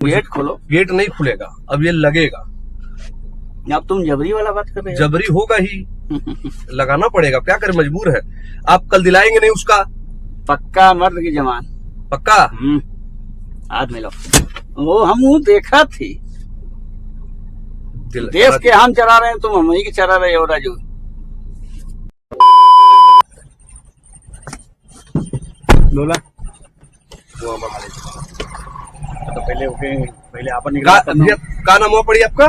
Gate खोलो। Gate नहीं खुलेगा, अब ये लगेगा। अब तुम जबरी वाला बात कर रहे हो। जबरी होगा ही, लगाना पड़ेगा, क्या करें, मजबूर है। आप कल दिलाएंगे नहीं उसका? पक्का मर्द की जवान। पक्का? हाथ मिलो। वो हम देखा थी, देश के हम चला रहे हैं, तुम हम ही के चला रहे हो राजू। बोला वो तो पहले ओके, पहले आपन का नाम हुआ पड़ी आपका?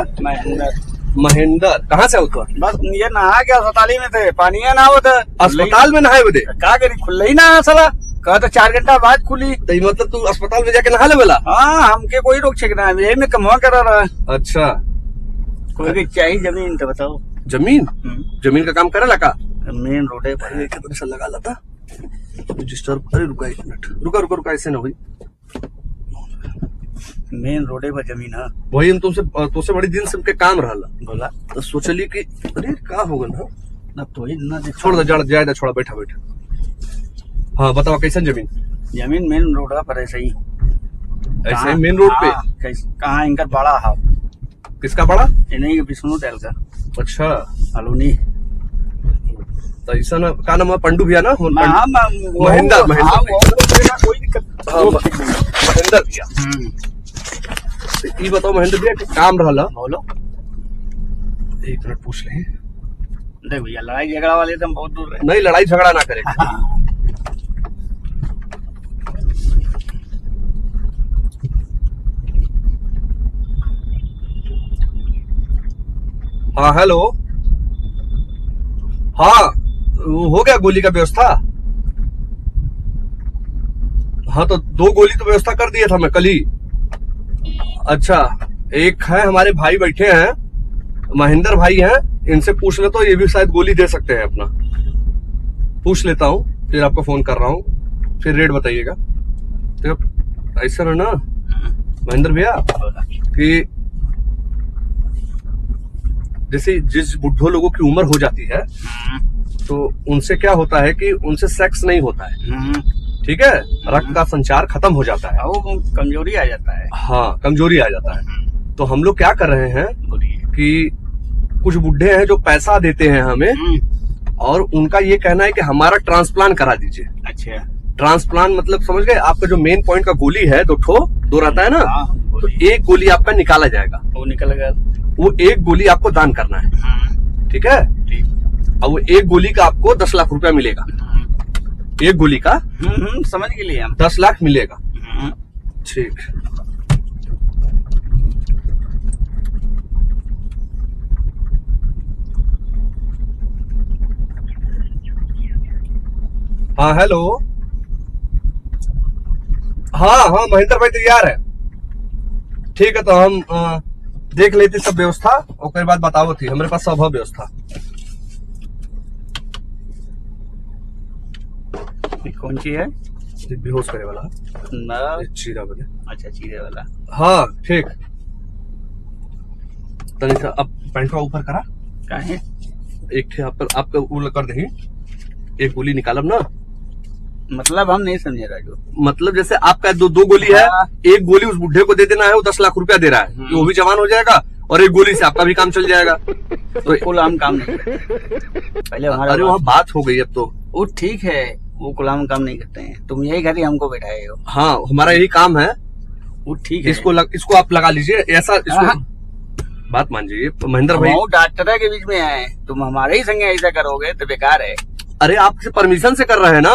महेंद्र। कहाँ से होता? बस ये नहा के अस्पताल में थे, पानी ना होता। अस्पताल में नहाए हुए? क्या करी, खुल ही ना साला। कहा तो 4 घंटा बाद खुली। तो मतलब तू अस्पताल में जाके नहा ले वाला? हाँ, हमके कोई रोक छेक ना, यही में कमा करा रहा। अच्छा, कोई चाहिए जमीन तो बताओ। जमीन? जमीन का काम करे लगा? मेन रोड है, कितना लगा लाता डिस्टर्ब। अरे रुका एक मिनट, रुका ऐसे ना हुई। मेन रोडे पर जमीन है। वही हम तुमसे बड़ी दिन से काम रहा। बोला तो सोचली कि अरे का होगा ना, अब तो ही ना छोड़ दे, जाए छोड़ा, बैठा। हाँ बताओ, कैसन जमीन? जमीन मेन रोड पर ऐसे ही मेन रोड पे? कहाँ इनका बड़ा है? किसका बड़ा? नहीं, विष्णु टेल का। अच्छा, अलूनी। तो ऐसा ना, का नाम है? पंडू भैया ना? महेंद्र कोई दिक्कत। महेंद्र भैया। ये बताओ महेंद्र भैया, काम रहा? बोलो। एक मिनट पूछ ले। देख भैया, लड़ाई झगड़ा वाले तो हम बहुत दूर रहे। नहीं, लड़ाई झगड़ा ना करे। हाँ हेलो। हाँ, हो गया गोली का व्यवस्था? हाँ, तो 2 गोली तो व्यवस्था कर दिया था मैं कल ही। अच्छा, एक है हमारे भाई बैठे हैं, महेंद्र भाई हैं, इनसे पूछ ले तो ये भी शायद गोली दे सकते हैं अपना। पूछ लेता हूँ, फिर आपको फोन कर रहा हूँ, फिर रेट बताइएगा। तो ऐसा है ना महेंद्र भैया कि जैसे जिस बुढ़ो लोगों की उम्र हो जाती है तो उनसे क्या होता है कि उनसे सेक्स नहीं होता है, ठीक है, रक्त का संचार खत्म हो जाता है, वो कमजोरी आ जाता है। हाँ, कमजोरी आ जाता है। तो हम लोग क्या कर रहे हैं कि कुछ बुढ़े हैं जो पैसा देते हैं हमें, और उनका ये कहना है कि हमारा ट्रांसप्लांट करा दीजिए। अच्छा, ट्रांसप्लांट मतलब समझ गए? आपका जो मेन पॉइंट का गोली है, 2 रहता है ना, तो एक गोली आपका निकाला जाएगा। वो निकल गया, वो एक गोली आपको दान करना है, ठीक है? और वो एक गोली का आपको 10 लाख रुपया मिलेगा। एक गोली का समझ के लिए हम 10 लाख मिलेगा। ठीक। हाँ हेलो। हाँ महेंद्र भाई तैयार है। ठीक है, तो हम देख लेते सब व्यवस्था, और बाद बताओ थी हमारे पास सब है व्यवस्था। कौन सी है? बेहोश करे वाला ना, चीरा बदे। अच्छा, चीरे वाला। हाँ ठीक। तनिक अब पैंटवा ऊपर करा। काहे? एक थे आपका वो कर दही, एक गोली निकालब ना। मतलब हम नहीं समझे राजू। मतलब जैसे आपका दो गोली है, एक गोली उस बुढ़े को दे देना है, वो 10 लाख रुपया दे रहा है, वो भी जवान हो जाएगा, और एक गोली से आपका भी काम चल जाएगा। तो गुलाम काम नहीं करते पहले। अरे वहाँ बात हो गई अब तो। वो ठीक है, वो गुलाम काम नहीं करते हैं, तुम यही घर ही हमको बैठाए हो। हाँ, हमारा यही काम है। वो ठीक है, इसको आप लगा लीजिए ऐसा। बात मान जाइए महेंद्र भाई, डॉक्टर के बीच में है, तुम हमारे ही संगे ऐसा करोगे तो बेकार है। अरे आपसे परमिशन से कर रहे हैं ना।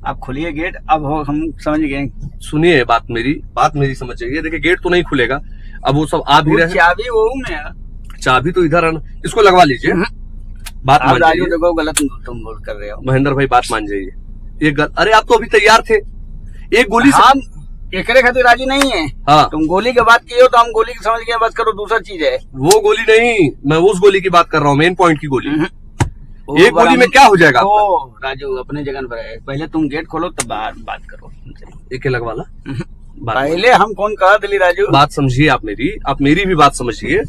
आप खोलिए गेट। अब हम समझ गए। सुनिए बात मेरी समझ जाइए। देखिए, गेट तो नहीं खुलेगा, अब वो सब आ भी रहे। चाबी वो में, चाबी तो इधर है ना, इसको लगवा लीजिए। बात मान जाइए। देखो, गलत तुम बोल कर रहे हो महेंद्र भाई, बात मान जाइए। अरे आप तो अभी तैयार थे, एक गोली से हम एकरे खातिर राजी नहीं है। हाँ, तुम गोली की बात की हो तो हम गोली की समझ के बात करो, दूसरा चीज है। वो गोली नहीं, मैं उस गोली की बात कर रहा हूँ, मेन पॉइंट की गोली। एक गोली में क्या हो जाएगा? राजू अपने जगह पर है, पहले तुम गेट खोलो तब बात करो। एक लगवा ला। पहले हम कौन कहा दिली राजू? बात समझिए आप मेरी भी बात समझिए।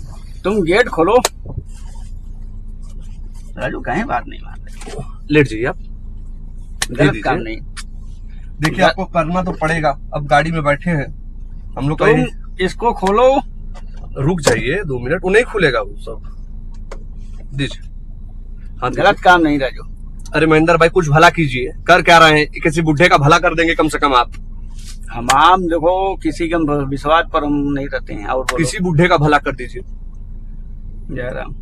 तुम गेट खोलो। राजू कहीं बात नहीं मान रहे, लेट जाइए आप। गलत काम नहीं। देखिए, आपको करना तो पड़ेगा, अब गाड़ी में बैठे हैं हम लोग तुम कहीं इसको खोलो। रुक जाइए 2 मिनट, वो नहीं खुलेगा वो सब। दीजिए, हाँ दीजिए। गलत काम नहीं राजू। अरे महेंद्र भाई कुछ भला कीजिए, कर क्या रहे हैं, किसी बुढ़े का भला कर देंगे कम से कम आप। हम देखो किसी के विश्वास पर हम नहीं रहते हैं। और बोलो। किसी बुढ़े का भला कर दीजिए। जय राम।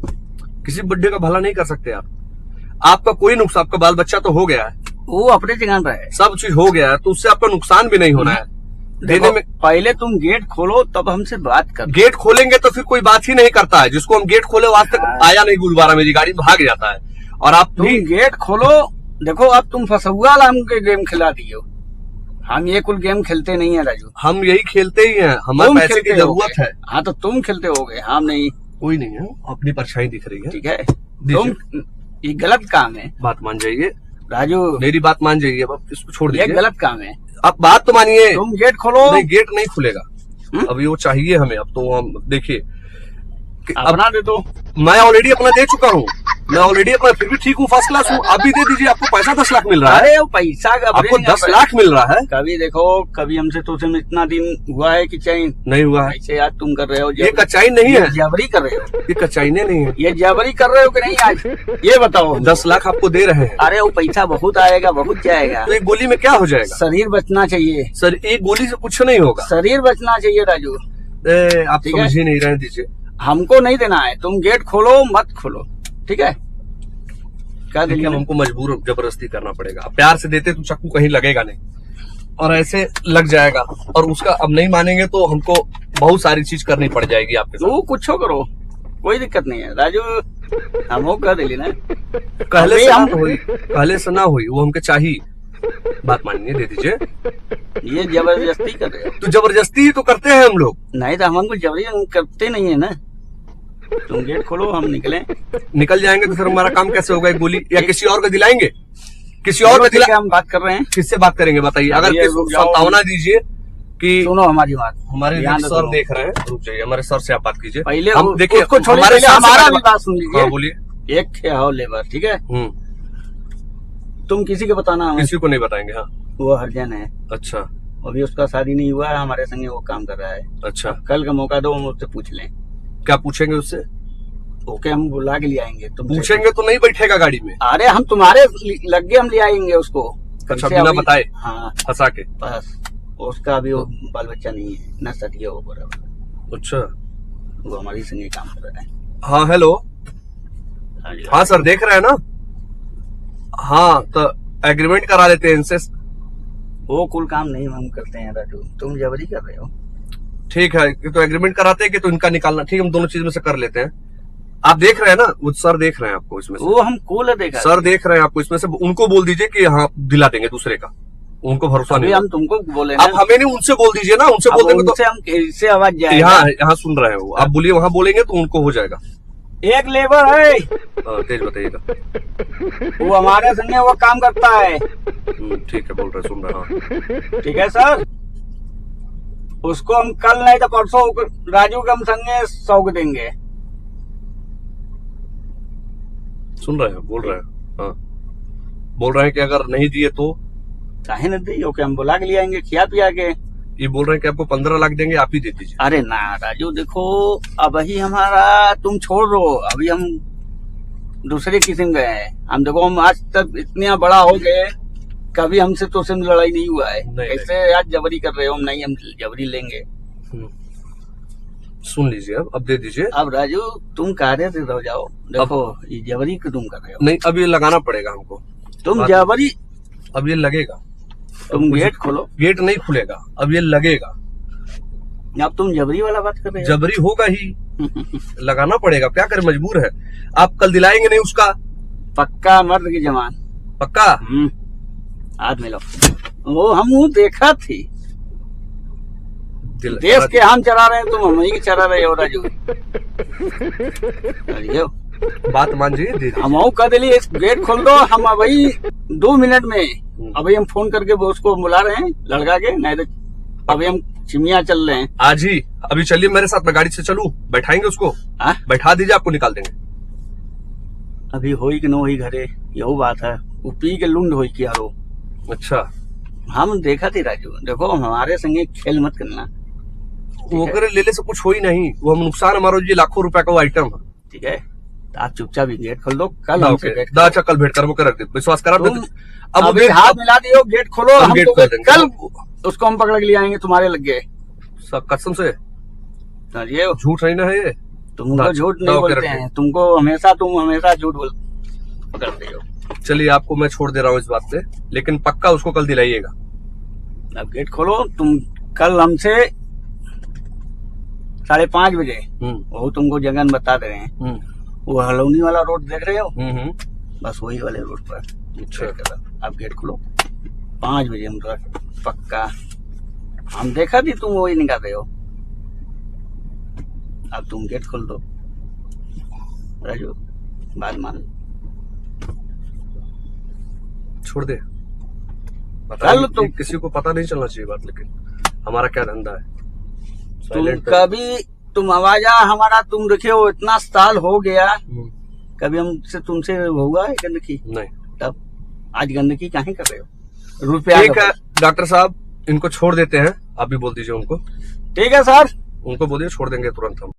किसी बुढ़े का भला नहीं कर सकते आप। आपका कोई नुकसान, आपका बाल बच्चा तो हो गया है, वो अपने जगह पर है। सब चीज हो गया है, तो उससे आपका नुकसान भी नहीं होना है देने देखो, में। पहले तुम गेट खोलो तब हमसे बात कर। गेट खोलेंगे तो फिर कोई बात ही नहीं करता है। जिसको हम गेट खोले वो आज तक आया नहीं, गुरुद्वारा मेरी गाड़ी भाग जाता है। और आप तुम भी गेट खोलो। देखो अब तुम फसुआ लाम के गेम खिला दिए हो। हम ये कुल गेम खेलते नहीं है राजू। हम यही खेलते ही हैं, हमारे तुम पैसे की खेलते होगे। जरूरत है। हाँ तो तुम खेलते होगे, हम नहीं। कोई नहीं है, अपनी परछाई दिख रही है। ठीक है, तुम ये गलत काम है बात मान जाइए राजू। मेरी बात मान जाइए, अब इसको छोड़ ये दीजिए। गलत काम है। आप बात तो मानिए। तुम गेट खोलो। नहीं, गेट नहीं खुलेगा। अभी वो चाहिए हमें। अब तो हम देखिए कि अब अपना दे दो। मैं ऑलरेडी अपना दे चुका हूँ, मैं ऑलरेडी अपना फिर भी ठीक हूँ, फर्स्ट क्लास हूँ। आप भी दे दीजिए, आपको पैसा 10 लाख मिल रहा है। अरे वो पैसा का आपको 10 लाख मिल रहा है। कभी देखो, कभी हमसे तो इतना दिन हुआ है कि चैन नहीं हुआ है, ऐसे आज तुम कर रहे हो। ये कच्चाई नहीं है, जबरी कर रहे हो। ये कच्चाई नहीं है। ये जबरी कर रहे हो कि नहीं आज ये बताओ। 10 लाख आपको दे रहे हैं, अरे वो पैसा बहुत आएगा, बहुत जाएगा। तो एक गोली में क्या हो जाएगा? शरीर बचना चाहिए। सर एक गोली से कुछ नहीं होगा। शरीर बचना चाहिए राजू। आप ठीक है? समझ ही नहीं रहे, दीजिए। हमको नहीं देना है। तुम गेट खोलो मत खोलो, ठीक है? क्या देखिए, दिक्कत? हमको मजबूर जबरदस्ती करना पड़ेगा। प्यार से देते तो चक्कू कहीं लगेगा नहीं, और ऐसे लग जाएगा। और उसका अब नहीं मानेंगे तो हमको बहुत सारी चीज करनी पड़ जाएगी आपके साथ। तू कुछ करो, कोई दिक्कत नहीं है राजू। हम कह दिली ना, कहले से ना हुई, कहले से ना हुई, वो हमके चाहिए। बात मानिए, दे दीजिए। ये जबरदस्ती कर रहे हो। तो जबरदस्ती ही तो करते हैं हम लोग। नहीं तो हमको जबरी हम करते नहीं है ना। तुम गेट खोलो, हम निकले। निकल जाएंगे तो फिर हमारा काम कैसे होगा? एक गोली या किसी और को दिलाएंगे? किसी और को ठीक है, हम बात कर रहे हैं। किससे बात करेंगे बताइए? अगर ये रुक जाओ। संभावना दीजिए कि सुनो हमारी बात। हमारे ध्यान से सर सुनो। देख रहे हैं, रुक जाइए, हमारे सर से आप बात कीजिए। पहले हम देखिए, उसको छोड़िए, हमारे पहले सर से हमारा पहले भी बात सुन लीजिए। हाँ, बोलिए। एक थे हो लेबर, ठीक है? तुम किसी को बताना हमें। किसी को नहीं बताएंगे। हाँ, वो हरजन है, अच्छा अभी उसका शादी नहीं हुआ है, हमारे संगे वो काम कर रहा है। अच्छा। कल का मौका दो, हम उससे पूछ लें। क्या पूछेंगे उससे? ओके, हम बुला के ले आएंगे। तुम पूछेंगे तो नहीं बैठेगा गाड़ी में। अरे हम तुम्हारे लगे हम ले आएंगे उसको। अच्छा, कैसे बिना अभी- बताए हाँ फंसा के। बस, उसका अभी वो बाल बच्चा नहीं है ना, सटिया वो बराबर। अच्छा, वो हमारी संगे काम कर रहा है। हाँ हेलो, हाँ जी। हाँ सर देख रहे हैं ना। हाँ तो एग्रीमेंट करा लेते हैं इनसे। वो कुल काम नहीं हम करते हैं राजू, तुम जबरी कर रहे हो। ठीक है, तो एग्रीमेंट कराते हैं कि तो इनका निकालना। ठीक है, हम दोनों चीज में से कर लेते हैं। आप देख रहे हैं ना, वो सर देख रहे हैं आपको इसमें से। वो हम कूल देखा। सर देख रहे हैं आपको इसमें से। उनको बोल दीजिए कि हाँ दिला देंगे दूसरे का, उनको भरोसा अभी नहीं। हम तुमको बोले आप हमें नहीं, उनसे बोल दीजिए ना। उनसे बोल देंगे तो हम कैसे आवाज जाएगा? यहाँ सुन रहे हैं वो। आप बोलिए, वहां बोलेंगे तो उनको हो जाएगा। एक लेबर है, तेज बताइएगा। वो हमारे संगे वो काम करता है। ठीक है, बोल रहे, सुन रहे हैं। हाँ। ठीक है सर, उसको हम कल नहीं तो परसों राजू के हम संगे सौंप देंगे। सुन रहे हैं, बोल रहे हैं। हाँ, बोल रहे हैं कि अगर नहीं दिए तो काहे न दी? ओके, हम बुला के ले आएंगे खिया पिया के। ये बोल रहे हैं कि आपको 15 लाख देंगे, आप ही दे दीजिए। अरे ना राजू, देखो अब ही हमारा तुम छोड़ दो। अभी हम दूसरे किस्म गए हैं। हम देखो, हम आज तक इतना बड़ा हो गए, कभी हमसे तो सिर्फ लड़ाई नहीं हुआ है। नहीं, कैसे आज जबरी कर रहे हो? नहीं, हम जबरी लेंगे। सुन लीजिए, अब दे दीजिए। अब राजू तुम कार्य से रह जाओ। देखो ये जबरी को तुम कर रहे हो। नहीं, अब ये लगाना पड़ेगा हमको। तुम जबरी, अब ये लगेगा। तुम गेट खोलो। गेट नहीं खुलेगा, अब ये लगेगा। अब तुम जबरी वाला बात कर रहे हो। जबरी होगा ही, लगाना पड़ेगा। क्या करें, मजबूर है। आप कल दिलाएंगे नहीं उसका? पक्का मर्द की जमान। पक्का। हाथ मिलो। वो हम देखा थी। देश के हम चला रहे हैं, तुम हम ही चला रहे हो राजू। अरे बात मान जाइए, दे दीजिए। हम कह दिली, गेट खोल दो। हम अभी 2 मिनट में अभी हम फोन करके वो उसको बुला रहे हैं लड़का के। नहीं तो अभी हम चिमिया चल रहे हैं आज ही। अभी चलिए मेरे साथ, मैं गाड़ी से चलूं, बैठाएंगे उसको। हाँ? बैठा दीजिए, आपको निकाल देंगे। अभी होई कि न होई घरे, यही बात है। वो पी के लुंड होई कि यारो। अच्छा, हम देखा थी राजू। देखो हमारे संगे खेल मत करना। वो करे लेने से कुछ हो ही नहीं, वो हम नुकसान हमारा जी लाखों रुपए का वो आइटम है। ठीक है, तो आप चुपचाप ही गेट खोल दो, कल हमसे ओके, गेट दा अच्छा कल भेंट कर वो कर रख दे, विश्वास करा तुम अब अभी हाथ मिला दियो, गेट खोलो, हम हम गेट तो खोल देंगे। कल उसको हम पकड़ के ले आएंगे तुम्हारे लग गए। सब कसम से ये झूठ नहीं ना है ये। तुमको झूठ नहीं ओके, बोलते रखिए। हैं, तुम हमेशा झूठ बोल पकड़ते हो। चलिए आपको मैं छोड़ दे रहा हूँ इस बात पे, लेकिन पक्का उसको कल दिलाइएगा। अब गेट खोलो, तुम कल हमसे 5:30 बजे वो तुमको जगह बता दे रहे हैं, वो हलौनी वाला रोड देख रहे हो, बस वही वाले रोड पर। अच्छा, आप गेट खोलो 5 बजे, हम तो पक्का, हम देखा थी तुम वही निकाल रहे हो। अब तुम गेट खोल दो राजू, बात मान लो। छोड़ दे, कल तो किसी को पता नहीं चलना चाहिए बात, लेकिन हमारा क्या धंधा है। तुम कभी तुम आवाजा हमारा तुम रखे हो, इतना साल हो गया, कभी हमसे तुमसे होगा है गंदगी? नहीं। तब आज गंदगी काहे कर रहे हो? रुपया ठीक है डॉक्टर साहब, इनको छोड़ देते हैं, आप भी बोल दीजिए उनको। ठीक है सर, उनको बोलिए छोड़ देंगे तुरंत हम।